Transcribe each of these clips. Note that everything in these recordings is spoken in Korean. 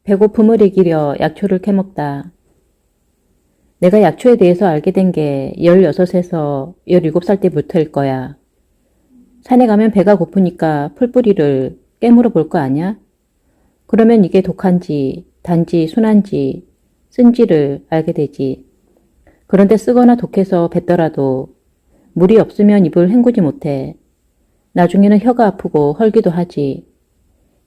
배고픔을 이기려 약초를 캐먹다. 내가 약초에 대해서 알게 된 게 16에서 17살 때부터일 거야. 산에 가면 배가 고프니까 풀뿌리를 깨물어 볼 거 아냐? 그러면 이게 독한지, 단지, 순한지, 쓴지를 알게 되지. 그런데 쓰거나 독해서 뱉더라도 물이 없으면 입을 헹구지 못해. 나중에는 혀가 아프고 헐기도 하지.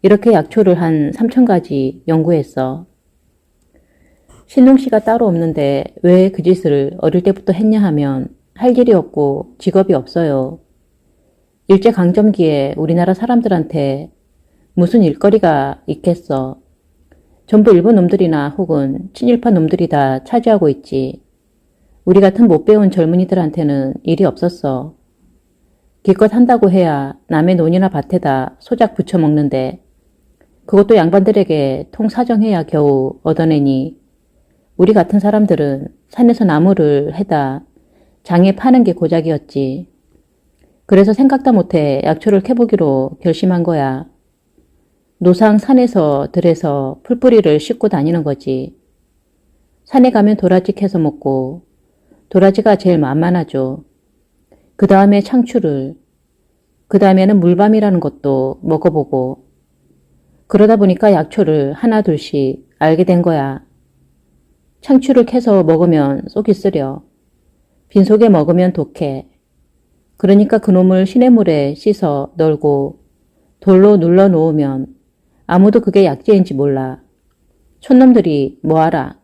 이렇게 약초를 한 3,000가지 연구했어. 신동 씨가 따로 없는데 왜 그 짓을 어릴 때부터 했냐 하면 할 일이 없고 직업이 없어요. 일제강점기에 우리나라 사람들한테 무슨 일거리가 있겠어. 전부 일본 놈들이나 혹은 친일파 놈들이 다 차지하고 있지. 우리 같은 못 배운 젊은이들한테는 일이 없었어. 기껏 한다고 해야 남의 논이나 밭에다 소작 부쳐 먹는데 그것도 양반들에게 통사정해야 겨우 얻어내니 우리 같은 사람들은 산에서 나무를 해다 장에 파는 게 고작이었지. 그래서 생각도 못해 약초를 캐보기로 결심한 거야. 노상 산에서 들에서 풀뿌리를 씻고 다니는 거지. 산에 가면 도라지 캐서 먹고 도라지가 제일 만만하죠. 그 다음에 창추를, 그 다음에는 물밤이라는 것도 먹어보고 그러다 보니까 약초를 하나 둘씩 알게 된 거야. 창추를 캐서 먹으면 속이 쓰려. 빈속에 먹으면 독해. 그러니까 그놈을 시냇물에 씻어 널고 돌로 눌러 놓으면 아무도 그게 약재인지 몰라. 촌놈들이 뭐 알아.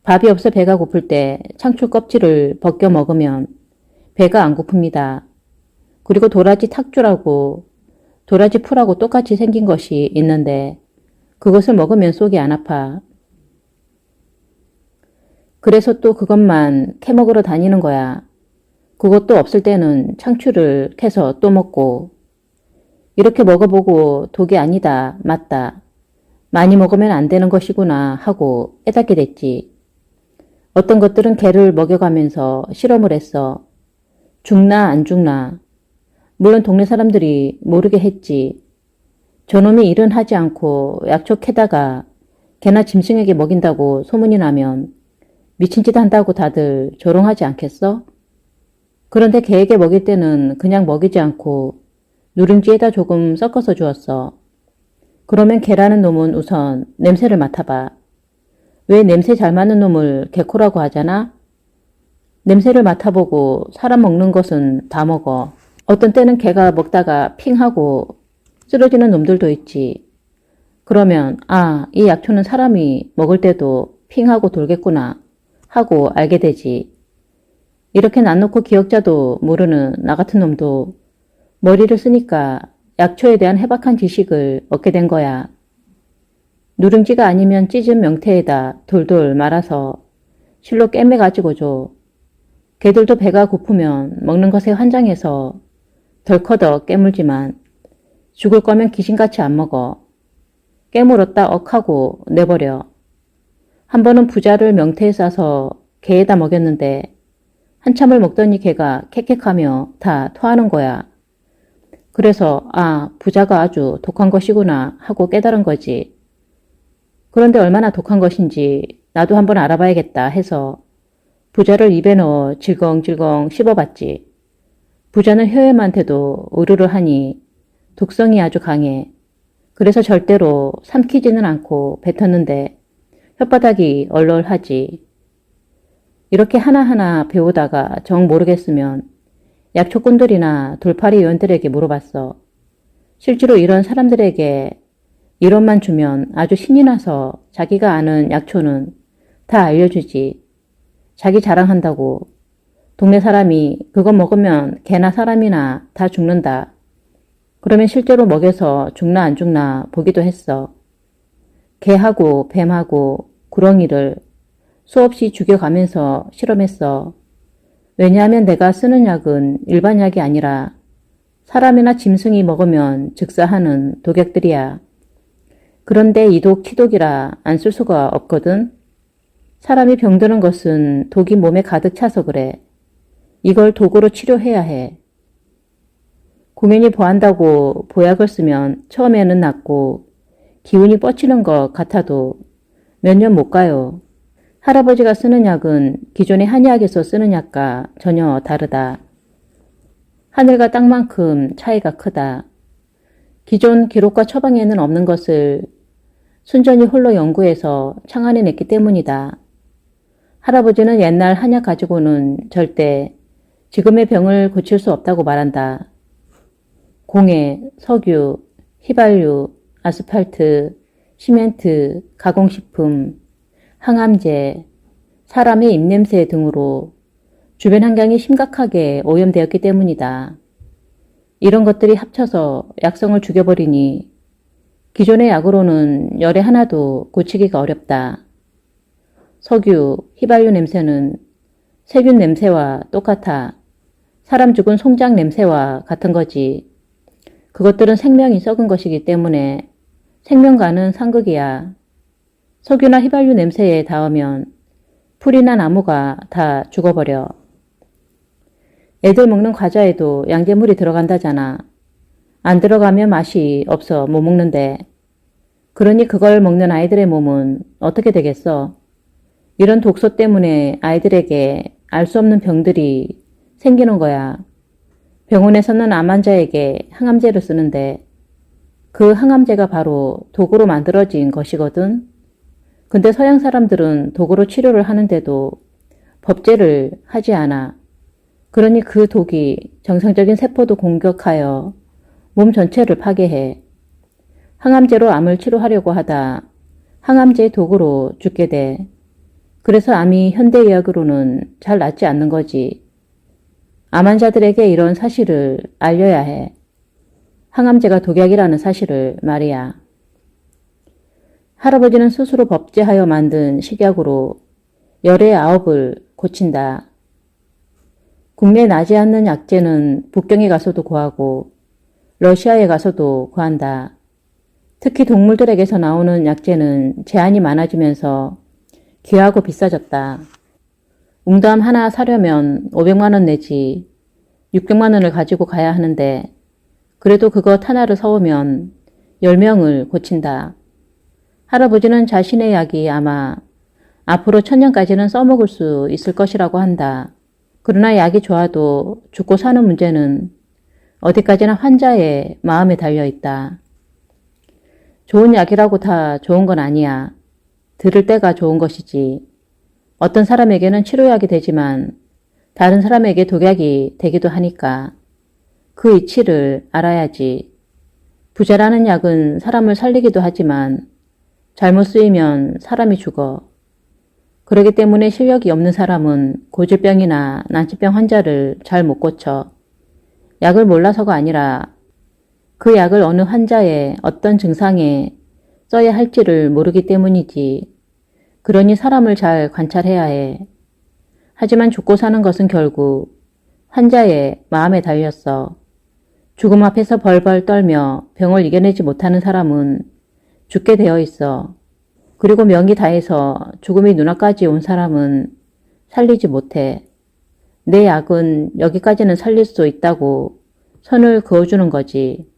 밥이 없어 배가 고플 때 창추 껍질을 벗겨 먹으면 배가 안 고픕니다. 그리고 도라지 탁주라고 도라지 풀하고 똑같이 생긴 것이 있는데 그것을 먹으면 속이 안 아파. 그래서 또 그것만 캐먹으러 다니는 거야. 그것도 없을 때는 창추를 캐서 또 먹고 이렇게 먹어보고 독이 아니다, 맞다. 많이 먹으면 안 되는 것이구나 하고 깨닫게 됐지. 어떤 것들은 개를 먹여가면서 실험을 했어. 죽나 안 죽나. 물론 동네 사람들이 모르게 했지. 저놈이 일은 하지 않고 약초 캐다가 개나 짐승에게 먹인다고 소문이 나면 미친 짓 한다고 다들 조롱하지 않겠어? 그런데 개에게 먹일 때는 그냥 먹이지 않고 누룽지에다 조금 섞어서 주었어. 그러면 개라는 놈은 우선 냄새를 맡아봐. 왜 냄새 잘 맡는 놈을 개코라고 하잖아? 냄새를 맡아보고 사람 먹는 것은 다 먹어. 어떤 때는 개가 먹다가 핑 하고 쓰러지는 놈들도 있지. 그러면 이 약초는 사람이 먹을 때도 핑 하고 돌겠구나 하고 알게 되지. 이렇게 난 놓고 기억자도 모르는 나 같은 놈도 머리를 쓰니까 약초에 대한 해박한 지식을 얻게 된 거야. 누룽지가 아니면 찢은 명태에다 돌돌 말아서 실로 꿰매 가지고 줘. 개들도 배가 고프면 먹는 것에 환장해서 덜커덕 깨물지만 죽을 거면 귀신같이 안 먹어. 깨물었다 억하고 내버려. 한 번은 부자를 명태에 싸서 개에다 먹였는데 한참을 먹더니 개가 캑캑하며 다 토하는 거야. 그래서 부자가 아주 독한 것이구나 하고 깨달은 거지. 그런데 얼마나 독한 것인지 나도 한번 알아봐야겠다 해서 부자를 입에 넣어 질겅질겅 씹어봤지. 부자는 혀에만 대도 으르르 하니 독성이 아주 강해. 그래서 절대로 삼키지는 않고 뱉었는데 혓바닥이 얼얼하지. 이렇게 하나하나 배우다가 정 모르겠으면 약초꾼들이나 돌팔이 요원들에게 물어봤어. 실제로 이런 사람들에게 이론만 주면 아주 신이 나서 자기가 아는 약초는 다 알려주지. 자기 자랑한다고. 동네 사람이 그거 먹으면 개나 사람이나 다 죽는다. 그러면 실제로 먹여서 죽나 안 죽나 보기도 했어. 개하고 뱀하고 구렁이를 수없이 죽여가면서 실험했어. 왜냐하면 내가 쓰는 약은 일반 약이 아니라 사람이나 짐승이 먹으면 즉사하는 독약들이야. 그런데 이 독 키독이라 안 쓸 수가 없거든. 사람이 병드는 것은 독이 몸에 가득 차서 그래. 이걸 독으로 치료해야 해. 공연히 보한다고 보약을 쓰면 처음에는 낫고 기운이 뻗치는 것 같아도 몇 년 못 가요. 할아버지가 쓰는 약은 기존의 한의학에서 쓰는 약과 전혀 다르다. 하늘과 땅만큼 차이가 크다. 기존 기록과 처방에는 없는 것을 순전히 홀로 연구해서 창안해냈기 때문이다. 할아버지는 옛날 한약 가지고는 절대 지금의 병을 고칠 수 없다고 말한다. 공해, 석유, 휘발유, 아스팔트, 시멘트, 가공식품, 항암제, 사람의 입냄새 등으로 주변 환경이 심각하게 오염되었기 때문이다. 이런 것들이 합쳐서 약성을 죽여버리니 기존의 약으로는 열에 하나도 고치기가 어렵다. 석유, 휘발유 냄새는 세균 냄새와 똑같아. 사람 죽은 송장 냄새와 같은 거지. 그것들은 생명이 썩은 것이기 때문에 생명과는 상극이야. 석유나 휘발유 냄새에 닿으면 풀이나 나무가 다 죽어버려. 애들 먹는 과자에도 양잿물이 들어간다잖아. 안 들어가면 맛이 없어 못 먹는데. 그러니 그걸 먹는 아이들의 몸은 어떻게 되겠어? 이런 독소 때문에 아이들에게 알 수 없는 병들이 생기는 거야. 병원에서는 암 환자에게 항암제를 쓰는데 그 항암제가 바로 독으로 만들어진 것이거든. 근데 서양 사람들은 독으로 치료를 하는데도 법제를 하지 않아. 그러니 그 독이 정상적인 세포도 공격하여 몸 전체를 파괴해. 항암제로 암을 치료하려고 하다 항암제의 독으로 죽게 돼. 그래서 암이 현대의학으로는 잘 낫지 않는 거지. 암 환자들에게 이런 사실을 알려야 해. 항암제가 독약이라는 사실을 말이야. 할아버지는 스스로 법제하여 만든 식약으로 열의 9을 고친다. 국내에 나지 않는 약재는 북경에 가서도 구하고 러시아에 가서도 구한다. 특히 동물들에게서 나오는 약재는 제한이 많아지면서 귀하고 비싸졌다. 웅담 하나 사려면 500만 원 내지 600만 원을 가지고 가야 하는데 그래도 그것 하나를 사오면 10명을 고친다. 할아버지는 자신의 약이 아마 앞으로 1000년까지는 써먹을 수 있을 것이라고 한다. 그러나 약이 좋아도 죽고 사는 문제는 어디까지나 환자의 마음에 달려있다. 좋은 약이라고 다 좋은 건 아니야. 들을 때가 좋은 것이지. 어떤 사람에게는 치료약이 되지만 다른 사람에게 독약이 되기도 하니까 그 이치를 알아야지. 부자라는 약은 사람을 살리기도 하지만 잘못 쓰이면 사람이 죽어. 그렇기 때문에 실력이 없는 사람은 고질병이나 난치병 환자를 잘 못 고쳐. 약을 몰라서가 아니라 그 약을 어느 환자의 어떤 증상에 써야 할지를 모르기 때문이지. 그러니 사람을 잘 관찰해야 해. 하지만 죽고 사는 것은 결국 환자의 마음에 달렸어. 죽음 앞에서 벌벌 떨며 병을 이겨내지 못하는 사람은 죽게 되어 있어. 그리고 명이 다해서 죽음이 눈앞까지 온 사람은 살리지 못해. 내 약은 여기까지는 살릴 수 있다고 선을 그어주는 거지.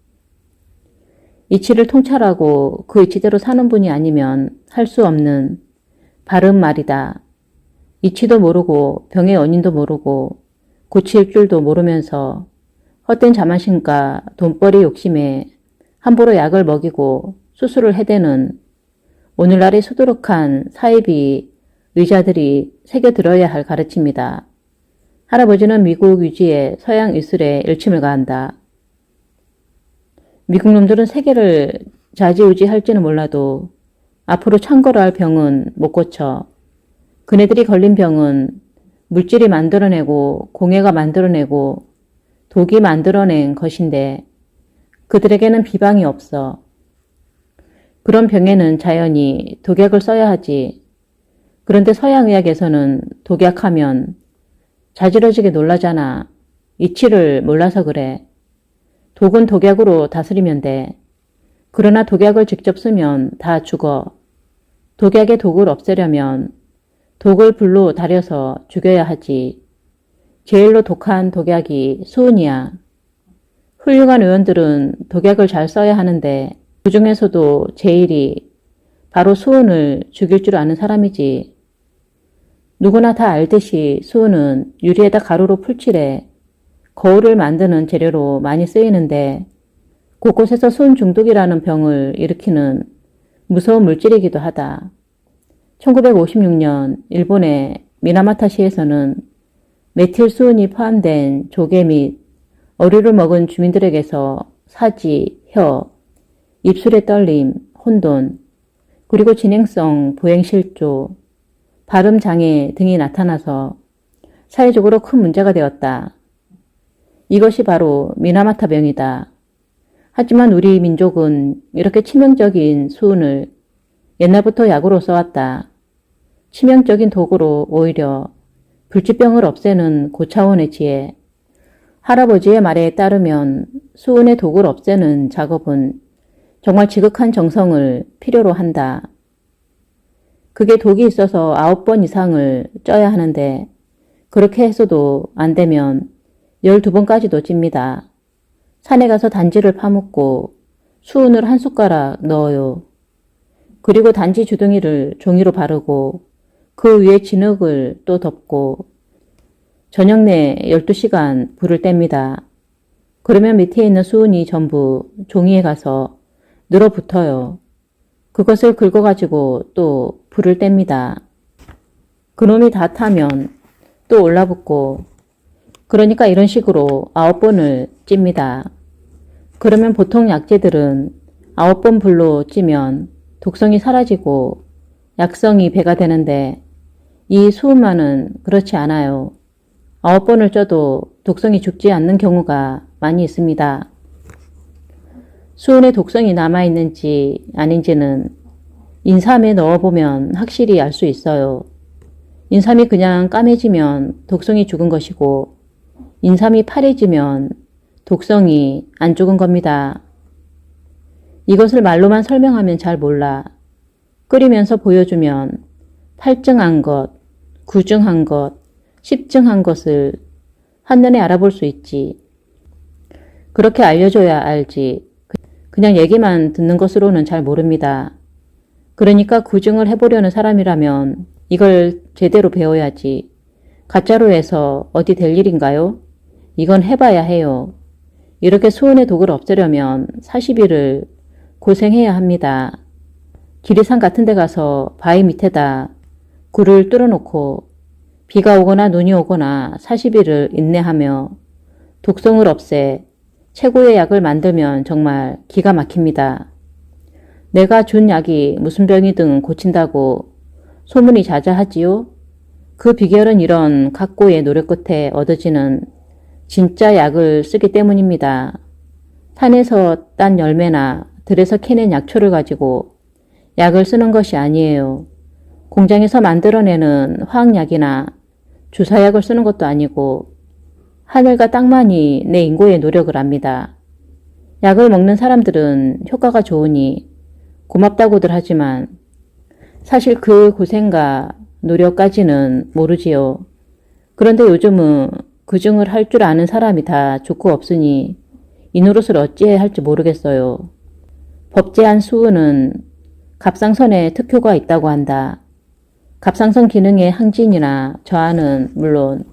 이치를 통찰하고 그 이치대로 사는 분이 아니면 할 수 없는 바른 말이다. 이치도 모르고 병의 원인도 모르고 고칠 줄도 모르면서 헛된 자만심과 돈벌이 욕심에 함부로 약을 먹이고 수술을 해대는 오늘날의 수두룩한 사이비 의자들이 새겨들어야 할 가르침이다. 할아버지는 미국 유지에 서양 의술에 일침을 가한다. 미국 놈들은 세계를 좌지우지할지는 몰라도 앞으로 창궐할 병은 못 고쳐. 그네들이 걸린 병은 물질이 만들어내고 공해가 만들어내고 독이 만들어낸 것인데 그들에게는 비방이 없어. 그런 병에는 자연히 독약을 써야 하지. 그런데 서양의학에서는 독약하면 자지러지게 놀라잖아. 이치를 몰라서 그래. 독은 독약으로 다스리면 돼. 그러나 독약을 직접 쓰면 다 죽어. 독약의 독을 없애려면 독을 불로 달여서 죽여야 하지. 제일로 독한 독약이 수은이야. 훌륭한 의원들은 독약을 잘 써야 하는데 그 중에서도 제일이 바로 수은을 죽일 줄 아는 사람이지. 누구나 다 알듯이 수은은 유리에다 가루로 풀칠해 거울을 만드는 재료로 많이 쓰이는데 곳곳에서 수은 중독이라는 병을 일으키는 무서운 물질이기도 하다. 1956년 일본의 미나마타시에서는 메틸 수은이 포함된 조개 및 어류를 먹은 주민들에게서 사지, 혀, 입술의 떨림, 혼돈, 그리고 진행성 보행실조, 발음장애 등이 나타나서 사회적으로 큰 문제가 되었다. 이것이 바로 미나마타병이다. 하지만 우리 민족은 이렇게 치명적인 수은을 옛날부터 약으로 써왔다. 치명적인 도구로 오히려 불치병을 없애는 고차원의 지혜. 할아버지의 말에 따르면 수은의 독을 없애는 작업은 정말 지극한 정성을 필요로 한다. 그게 독이 있어서 9번 이상을 쪄야 하는데 그렇게 해서도 안 되면 12번까지도 찝니다. 산에 가서 단지를 파묻고 수은을 한 숟가락 넣어요. 그리고 단지 주둥이를 종이로 바르고 그 위에 진흙을 또 덮고 저녁 내 12시간 불을 뗍니다. 그러면 밑에 있는 수은이 전부 종이에 가서 늘어붙어요. 그것을 긁어가지고 또 불을 뗍니다. 그놈이 다 타면 또 올라붙고 그러니까 이런 식으로 9번을 찝니다. 그러면 보통 약재들은 9번 불로 찌면 독성이 사라지고 약성이 배가 되는데 이 수은만은 그렇지 않아요. 9번을 쪄도 독성이 죽지 않는 경우가 많이 있습니다. 수은에 독성이 남아있는지 아닌지는 인삼에 넣어보면 확실히 알 수 있어요. 인삼이 그냥 까매지면 독성이 죽은 것이고 인삼이 파래지면 독성이 안 죽은 겁니다. 이것을 말로만 설명하면 잘 몰라. 끓이면서 보여주면 8증한 것, 9증한 것, 10증한 것을 한눈에 알아볼 수 있지. 그렇게 알려줘야 알지. 그냥 얘기만 듣는 것으로는 잘 모릅니다. 그러니까 구증을 해보려는 사람이라면 이걸 제대로 배워야지. 가짜로 해서 어디 될 일인가요? 이건 해봐야 해요. 이렇게 수은의 독을 없애려면 40일을 고생해야 합니다. 지리산 같은 데 가서 바위 밑에다 굴을 뚫어놓고 비가 오거나 눈이 오거나 40일을 인내하며 독성을 없애 최고의 약을 만들면 정말 기가 막힙니다. 내가 준 약이 무슨 병이든 고친다고 소문이 자자하지요? 그 비결은 이런 각고의 노력 끝에 얻어지는 진짜 약을 쓰기 때문입니다. 산에서 딴 열매나 들에서 캐낸 약초를 가지고 약을 쓰는 것이 아니에요. 공장에서 만들어내는 화학약이나 주사약을 쓰는 것도 아니고 하늘과 땅만이 내 인고의 노력을 압니다. 약을 먹는 사람들은 효과가 좋으니 고맙다고들 하지만 사실 그 고생과 노력까지는 모르지요. 그런데 요즘은 그중을 할 줄 아는 사람이 다 좋고 없으니 이 노릇을 어찌해야 할지 모르겠어요. 법제한 수은은 갑상선에 특효가 있다고 한다. 갑상선 기능의 항진이나 저하는 물론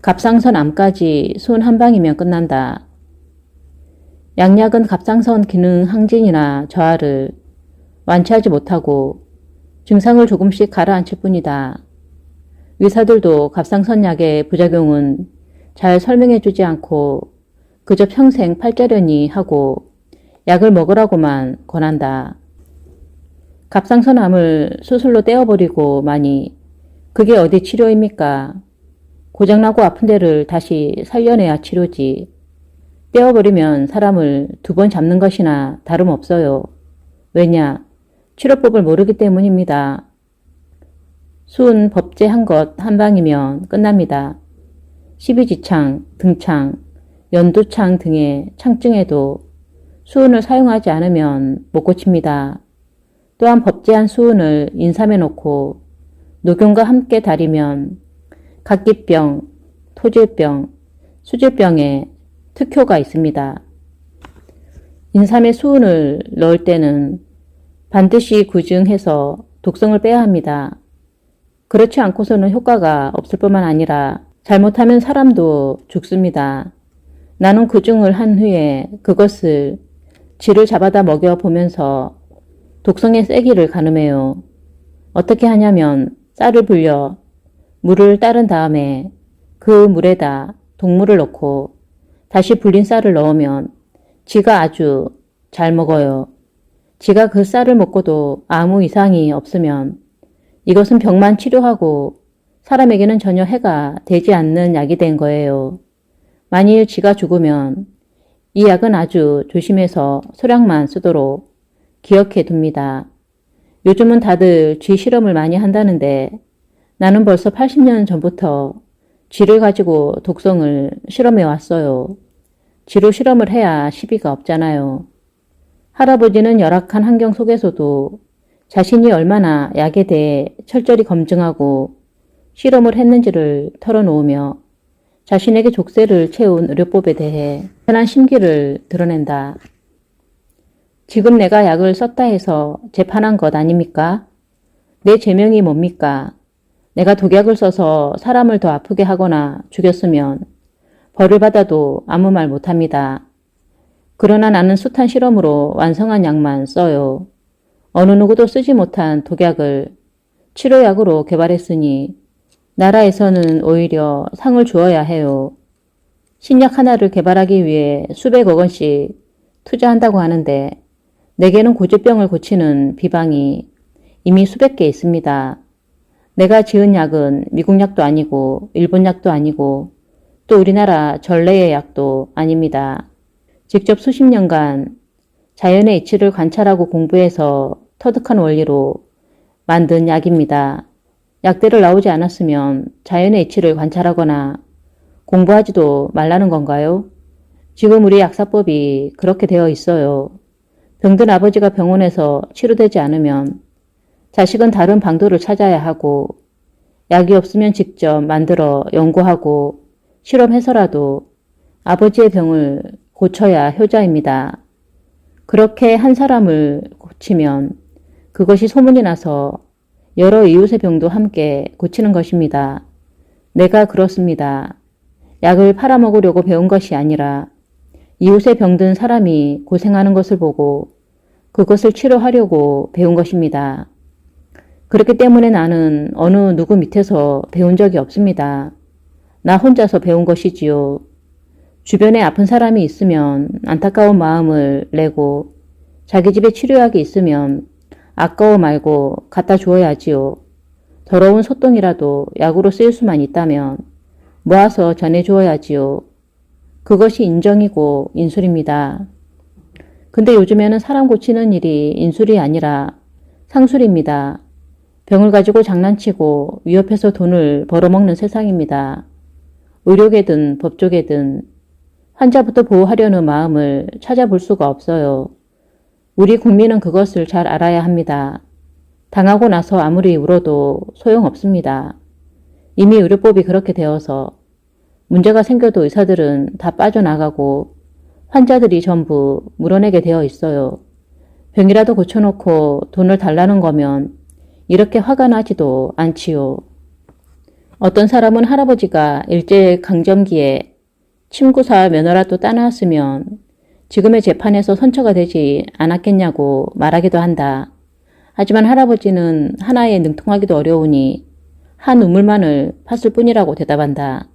갑상선 암까지 수은 한 방이면 끝난다. 양약은 갑상선 기능 항진이나 저하를 완치하지 못하고 증상을 조금씩 가라앉힐 뿐이다. 의사들도 갑상선 약의 부작용은 잘 설명해주지 않고 그저 평생 팔자려니 하고 약을 먹으라고만 권한다. 갑상선암을 수술로 떼어버리고 마니 그게 어디 치료입니까? 고장나고 아픈 데를 다시 살려내야 치료지. 떼어버리면 사람을 2번 잡는 것이나 다름없어요. 왜냐? 치료법을 모르기 때문입니다. 수은 법제한 것 한 방이면 끝납니다. 십이지창, 등창, 연두창 등의 창증에도 수은을 사용하지 않으면 못 고칩니다. 또한 법제한 수은을 인삼에 놓고 녹용과 함께 달이면 각기병, 토질병, 수질병에 특효가 있습니다. 인삼에 수은을 넣을 때는 반드시 구증해서 독성을 빼야 합니다. 그렇지 않고서는 효과가 없을 뿐만 아니라 잘못하면 사람도 죽습니다. 나는 구증을 한 후에 그것을 쥐를 잡아다 먹여보면서 독성의 세기를 가늠해요. 어떻게 하냐면 쌀을 불려 물을 따른 다음에 그 물에다 독물을 넣고 다시 불린 쌀을 넣으면 쥐가 아주 잘 먹어요. 쥐가 그 쌀을 먹고도 아무 이상이 없으면 이것은 병만 치료하고 사람에게는 전혀 해가 되지 않는 약이 된 거예요. 만일 쥐가 죽으면 이 약은 아주 조심해서 소량만 쓰도록 기억해 둡니다. 요즘은 다들 쥐 실험을 많이 한다는데 나는 벌써 80년 전부터 쥐를 가지고 독성을 실험해 왔어요. 쥐로 실험을 해야 시비가 없잖아요. 할아버지는 열악한 환경 속에서도 자신이 얼마나 약에 대해 철저히 검증하고 실험을 했는지를 털어놓으며 자신에게 족쇄를 채운 의료법에 대해 편한 심기를 드러낸다. 지금 내가 약을 썼다 해서 재판한 것 아닙니까? 내 죄명이 뭡니까? 내가 독약을 써서 사람을 더 아프게 하거나 죽였으면 벌을 받아도 아무 말 못합니다. 그러나 나는 숱한 실험으로 완성한 약만 써요. 어느 누구도 쓰지 못한 독약을 치료약으로 개발했으니 나라에서는 오히려 상을 주어야 해요. 신약 하나를 개발하기 위해 수백억 원씩 투자한다고 하는데 내게는 고질병을 고치는 비방이 이미 수백 개 있습니다. 내가 지은 약은 미국 약도 아니고 일본 약도 아니고 또 우리나라 전래의 약도 아닙니다. 직접 수십 년간 자연의 이치를 관찰하고 공부해서 터득한 원리로 만든 약입니다. 약대를 나오지 않았으면 자연의 이치를 관찰하거나 공부하지도 말라는 건가요? 지금 우리 약사법이 그렇게 되어 있어요. 병든 아버지가 병원에서 치료되지 않으면 자식은 다른 방도를 찾아야 하고 약이 없으면 직접 만들어 연구하고 실험해서라도 아버지의 병을 고쳐야 효자입니다. 그렇게 한 사람을 고치면 그것이 소문이 나서 여러 이웃의 병도 함께 고치는 것입니다. 내가 그렇습니다. 약을 팔아먹으려고 배운 것이 아니라 이웃의 병든 사람이 고생하는 것을 보고 그것을 치료하려고 배운 것입니다. 그렇기 때문에 나는 어느 누구 밑에서 배운 적이 없습니다. 나 혼자서 배운 것이지요. 주변에 아픈 사람이 있으면 안타까운 마음을 내고 자기 집에 치료약이 있으면 아까워 말고 갖다 주어야지요. 더러운 소똥이라도 약으로 쓰일 수만 있다면 모아서 전해주어야지요. 그것이 인정이고 인술입니다. 근데 요즘에는 사람 고치는 일이 인술이 아니라 상술입니다. 병을 가지고 장난치고 위협해서 돈을 벌어먹는 세상입니다. 의료계든 법조계든 환자부터 보호하려는 마음을 찾아볼 수가 없어요. 우리 국민은 그것을 잘 알아야 합니다. 당하고 나서 아무리 울어도 소용없습니다. 이미 의료법이 그렇게 되어서 문제가 생겨도 의사들은 다 빠져나가고 환자들이 전부 물어내게 되어 있어요. 병이라도 고쳐놓고 돈을 달라는 거면 이렇게 화가 나지도 않지요. 어떤 사람은 할아버지가 일제강점기에 침구사 면허라도 따놨으면 지금의 재판에서 선처가 되지 않았겠냐고 말하기도 한다. 하지만 할아버지는 하나에 능통하기도 어려우니 한 우물만을 팠을 뿐이라고 대답한다.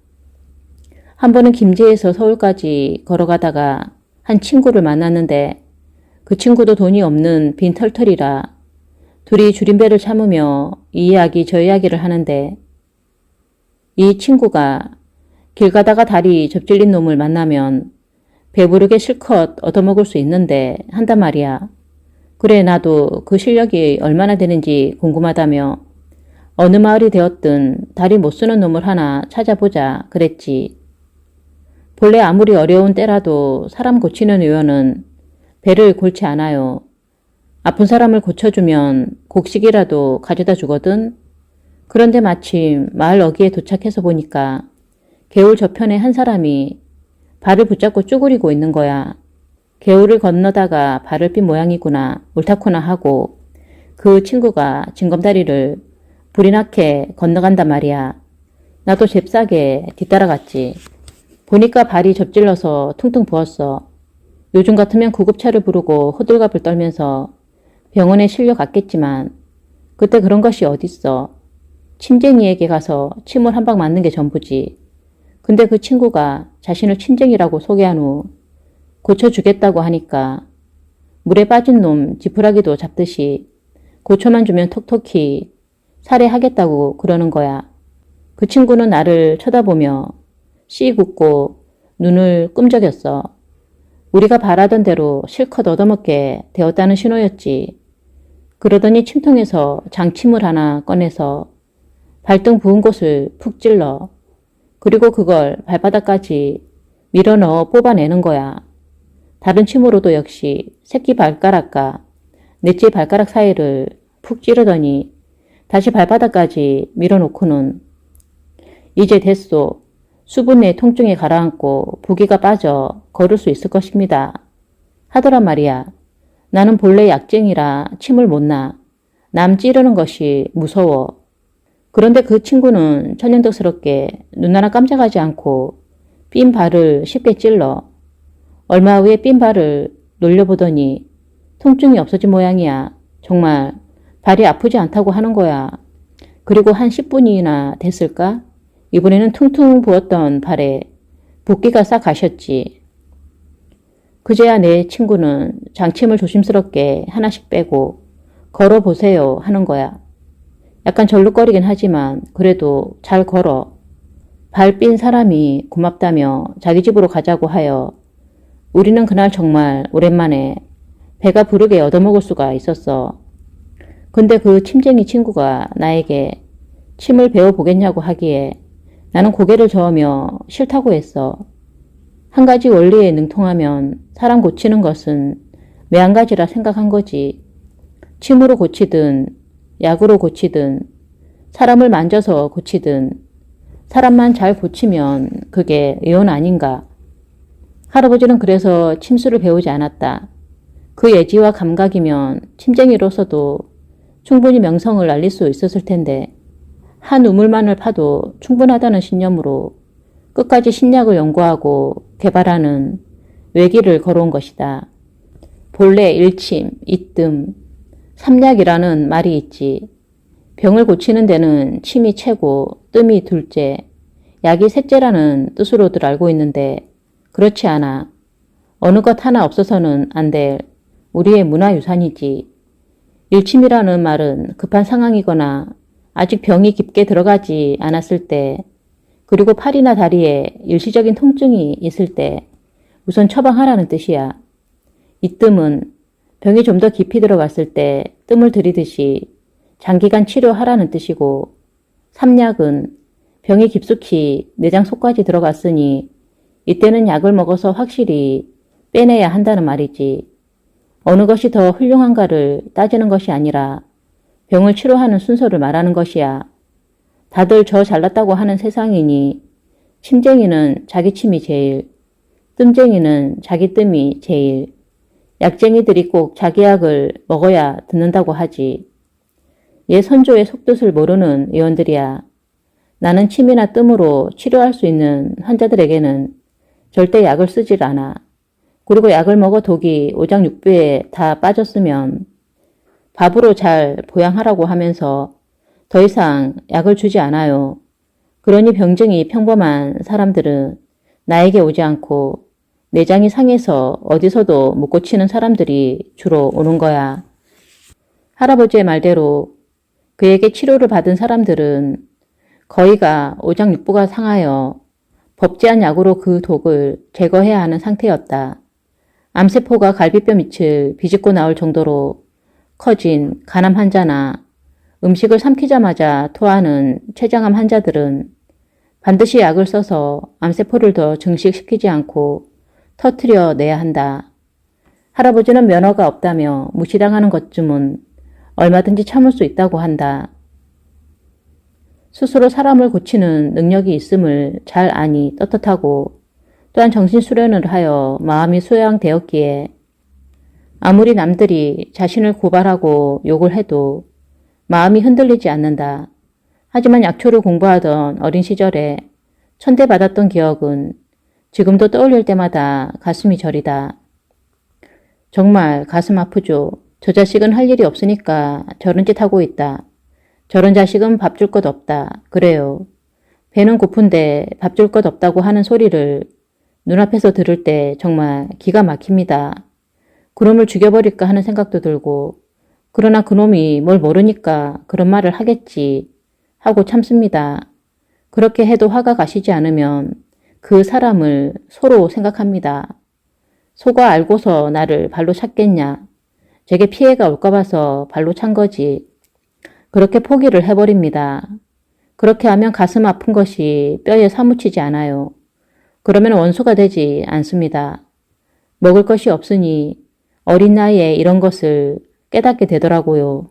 한 번은 김제에서 서울까지 걸어가다가 한 친구를 만났는데 그 친구도 돈이 없는 빈털털이라 둘이 줄임배를 참으며 이 이야기 저 이야기를 하는데 이 친구가 길 가다가 다리 접질린 놈을 만나면 배부르게 실컷 얻어먹을 수 있는데 한단 말이야. 그래 나도 그 실력이 얼마나 되는지 궁금하다며 어느 마을이 되었든 다리 못 쓰는 놈을 하나 찾아보자 그랬지. 본래 아무리 어려운 때라도 사람 고치는 의원은 배를 골치 않아요. 아픈 사람을 고쳐주면 곡식이라도 가져다 주거든. 그런데 마침 마을 어귀에 도착해서 보니까 개울 저편에 한 사람이 발을 붙잡고 쭈그리고 있는 거야. 개울을 건너다가 발을 삔 모양이구나 옳다구나 하고 그 친구가 징검다리를 불이 나게 건너간단 말이야. 나도 잽싸게 뒤따라갔지. 보니까 발이 접질러서 퉁퉁 부었어. 요즘 같으면 구급차를 부르고 호들갑을 떨면서 병원에 실려갔겠지만 그때 그런 것이 어딨어. 침쟁이에게 가서 침을 한 방 맞는 게 전부지. 근데 그 친구가 자신을 침쟁이라고 소개한 후 고쳐주겠다고 하니까 물에 빠진 놈 지푸라기도 잡듯이 고쳐만 주면 톡톡히 살해하겠다고 그러는 거야. 그 친구는 나를 쳐다보며 씩 웃고 눈을 끔적였어. 우리가 바라던 대로 실컷 얻어먹게 되었다는 신호였지. 그러더니 침통에서 장침을 하나 꺼내서 발등 부은 곳을 푹 찔러. 그리고 그걸 발바닥까지 밀어넣어 뽑아내는 거야. 다른 침으로도 역시 새끼 발가락과 넷째 발가락 사이를 푹 찌르더니 다시 발바닥까지 밀어놓고는 이제 됐소. 수분 내 통증에 가라앉고 부기가 빠져 걸을 수 있을 것입니다. 하더란 말이야. 나는 본래 약쟁이라 침을 못 놔. 남 찌르는 것이 무서워. 그런데 그 친구는 천연덕스럽게 눈 하나 깜짝하지 않고 삔 발을 쉽게 찔러. 얼마 후에 삔 발을 놀려보더니 통증이 없어진 모양이야. 정말 발이 아프지 않다고 하는 거야. 그리고 한 10분이나 됐을까? 이번에는 퉁퉁 부었던 발에 붓기가 싹 가셨지. 그제야 내 친구는 장침을 조심스럽게 하나씩 빼고 걸어보세요 하는 거야. 약간 절룩거리긴 하지만 그래도 잘 걸어. 발 삔 사람이 고맙다며 자기 집으로 가자고 하여 우리는 그날 정말 오랜만에 배가 부르게 얻어먹을 수가 있었어. 근데 그 침쟁이 친구가 나에게 침을 배워보겠냐고 하기에 나는 고개를 저으며 싫다고 했어. 한 가지 원리에 능통하면 사람 고치는 것은 매한가지라 생각한 거지. 침으로 고치든 약으로 고치든 사람을 만져서 고치든 사람만 잘 고치면 그게 의원 아닌가. 할아버지는 그래서 침수를 배우지 않았다. 그 예지와 감각이면 침쟁이로서도 충분히 명성을 날릴 수 있었을 텐데 한 우물만을 파도 충분하다는 신념으로 끝까지 신약을 연구하고 개발하는 외길을 걸어온 것이다. 본래 일침, 이뜸, 삼약이라는 말이 있지. 병을 고치는 데는 침이 최고, 뜸이 둘째, 약이 셋째라는 뜻으로들 알고 있는데 그렇지 않아. 어느 것 하나 없어서는 안 될 우리의 문화유산이지. 일침이라는 말은 급한 상황이거나 아직 병이 깊게 들어가지 않았을 때, 그리고 팔이나 다리에 일시적인 통증이 있을 때 우선 처방하라는 뜻이야. 이 뜸은 병이 좀 더 깊이 들어갔을 때 뜸을 들이듯이 장기간 치료하라는 뜻이고, 삼약은 병이 깊숙이 내장 속까지 들어갔으니 이때는 약을 먹어서 확실히 빼내야 한다는 말이지. 어느 것이 더 훌륭한가를 따지는 것이 아니라 병을 치료하는 순서를 말하는 것이야. 다들 저 잘났다고 하는 세상이니 침쟁이는 자기 침이 제일, 뜸쟁이는 자기 뜸이 제일, 약쟁이들이 꼭 자기 약을 먹어야 듣는다고 하지. 얘 선조의 속뜻을 모르는 의원들이야. 나는 침이나 뜸으로 치료할 수 있는 환자들에게는 절대 약을 쓰질 않아. 그리고 약을 먹어 독이 오장육부에 다 빠졌으면 밥으로 잘 보양하라고 하면서 더 이상 약을 주지 않아요. 그러니 병증이 평범한 사람들은 나에게 오지 않고 내장이 상해서 어디서도 못 고치는 사람들이 주로 오는 거야. 할아버지의 말대로 그에게 치료를 받은 사람들은 거의가 오장육부가 상하여 법제한 약으로 그 독을 제거해야 하는 상태였다. 암세포가 갈비뼈 밑을 비집고 나올 정도로 커진 간암 환자나 음식을 삼키자마자 토하는 췌장암 환자들은 반드시 약을 써서 암세포를 더 증식시키지 않고 터트려 내야 한다. 할아버지는 면허가 없다며 무시당하는 것쯤은 얼마든지 참을 수 있다고 한다. 스스로 사람을 고치는 능력이 있음을 잘 아니 떳떳하고 또한 정신수련을 하여 마음이 수양되었기에 아무리 남들이 자신을 고발하고 욕을 해도 마음이 흔들리지 않는다. 하지만 약초를 공부하던 어린 시절에 천대받았던 기억은 지금도 떠올릴 때마다 가슴이 저리다. 정말 가슴 아프죠. 저 자식은 할 일이 없으니까 저런 짓 하고 있다. 저런 자식은 밥 줄 것 없다. 그래요. 배는 고픈데 밥 줄 것 없다고 하는 소리를 눈앞에서 들을 때 정말 기가 막힙니다. 그놈을 죽여버릴까 하는 생각도 들고, 그러나 그놈이 뭘 모르니까 그런 말을 하겠지 하고 참습니다. 그렇게 해도 화가 가시지 않으면 그 사람을 소로 생각합니다. 소가 알고서 나를 발로 찼겠냐. 제게 피해가 올까 봐서 발로 찬 거지. 그렇게 포기를 해버립니다. 그렇게 하면 가슴 아픈 것이 뼈에 사무치지 않아요. 그러면 원수가 되지 않습니다. 먹을 것이 없으니 어린 나이에 이런 것을 깨닫게 되더라고요.